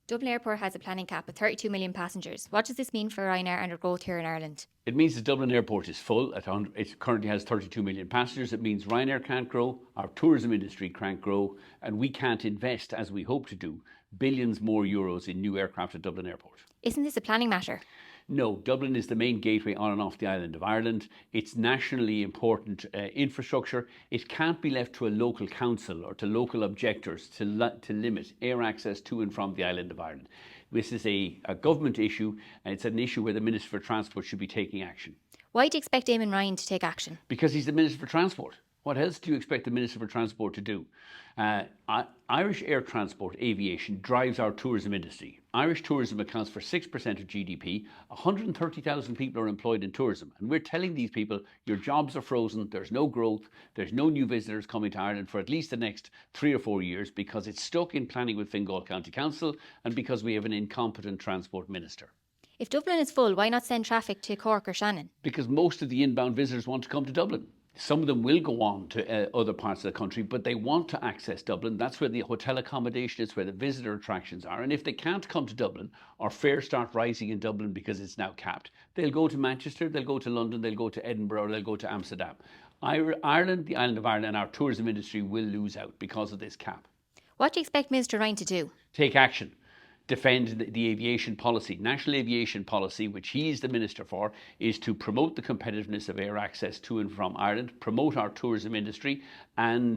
Dublin Airport has a planning cap of 32 million passengers. What does this mean for Ryanair and their growth here in Ireland? It means the Dublin Airport is full. It currently has 32 million passengers. It means Ryanair can't grow, our tourism industry can't grow, and we can't invest, as we hope to do, billions more euros in new aircraft at Dublin Airport. Isn't this a planning matter? No, Dublin is the main gateway on and off the island of Ireland. It's nationally important infrastructure. It can't be left to a local council or to local objectors to limit air access to and from the island of Ireland. This is a government issue, and it's an issue where the Minister for Transport should be taking action. Why do you expect Eamon Ryan to take action? Because he's the Minister for Transport. What else do you expect the Minister for Transport to do? Irish air transport aviation drives our tourism industry. Irish tourism accounts for 6% of GDP. 130,000 people are employed in tourism. And we're telling these people, your jobs are frozen, there's no growth, there's no new visitors coming to Ireland for at least the next 3 or 4 years because it's stuck in planning with Fingal County Council and because we have an incompetent transport minister. If Dublin is full, why not send traffic to Cork or Shannon? Because most of the inbound visitors want to come to Dublin. Some of them will go on to other parts of the country, but they want to access Dublin. That's where the hotel accommodation is, where the visitor attractions are. And if they can't come to Dublin, or fares start rising in Dublin because it's now capped, they'll go to Manchester, they'll go to London, they'll go to Edinburgh, or they'll go to Amsterdam. Ireland, the island of Ireland, and our tourism industry will lose out because of this cap. What do you expect Minister Ryan to do? Take action. Defend the aviation policy. National aviation policy, which he is the minister for, is to promote the competitiveness of air access to and from Ireland, promote our tourism industry, and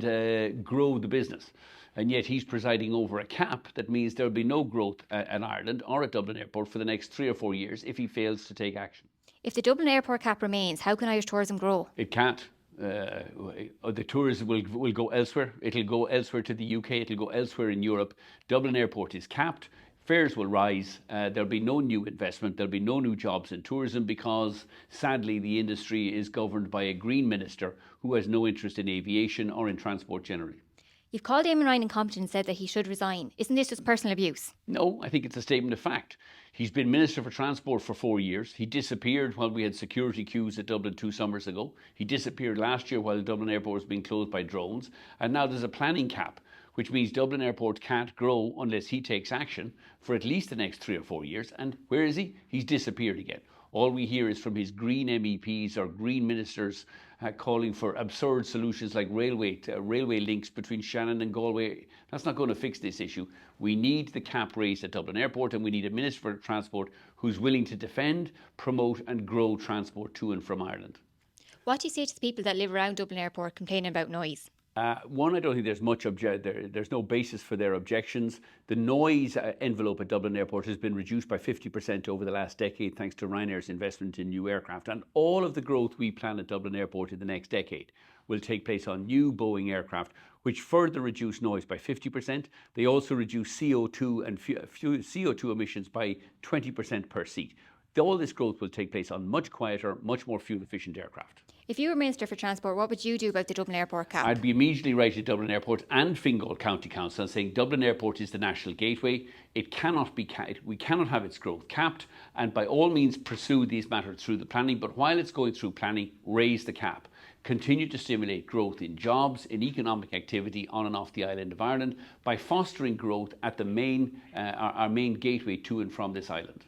grow the business. And yet he's presiding over a cap that means there'll be no growth at Ireland or at Dublin Airport for the next 3 or 4 years if he fails to take action. If the Dublin Airport cap remains, how can Irish tourism grow? It can't. The tourism will go elsewhere. It'll go elsewhere to the UK. It'll go elsewhere in Europe. Dublin Airport is capped. Fares will rise. There'll be no new investment. There'll be no new jobs in tourism because, sadly, the industry is governed by a Green minister who has no interest in aviation or in transport generally. You've called Eamon Ryan incompetent and said that he should resign. Isn't this just personal abuse? No, I think it's a statement of fact. He's been Minister for Transport for 4 years. He disappeared while we had security queues at Dublin 2 summers ago. He disappeared last year while the Dublin Airport was being closed by drones. And now there's a planning cap, which means Dublin Airport can't grow unless he takes action for at least the next 3 or 4 years. And where is he? He's disappeared again. All we hear is from his Green MEPs or Green ministers calling for absurd solutions like railway links between Shannon and Galway. That's not going to fix this issue. We need the cap raised at Dublin Airport, and we need a Minister for Transport who's willing to defend, promote and grow transport to and from Ireland. What do you say to the people that live around Dublin Airport complaining about noise? One, I don't think there's much there's no basis for their objections. The noise envelope at Dublin Airport has been reduced by 50% over the last decade thanks to Ryanair's investment in new aircraft. And all of the growth we plan at Dublin Airport in the next decade will take place on new Boeing aircraft, which further reduce noise by 50%. They also reduce CO2 and CO2 emissions by 20% per seat. All this growth will take place on much quieter, much more fuel-efficient aircraft. If you were Minister for Transport, what would you do about the Dublin Airport cap? I'd be immediately writing to Dublin Airport and Fingal County Council and saying Dublin Airport is the national gateway. It cannot be we cannot have its growth capped, and by all means pursue these matters through the planning. But while it's going through planning, raise the cap. Continue to stimulate growth in jobs, in economic activity on and off the island of Ireland by fostering growth at our main gateway to and from this island.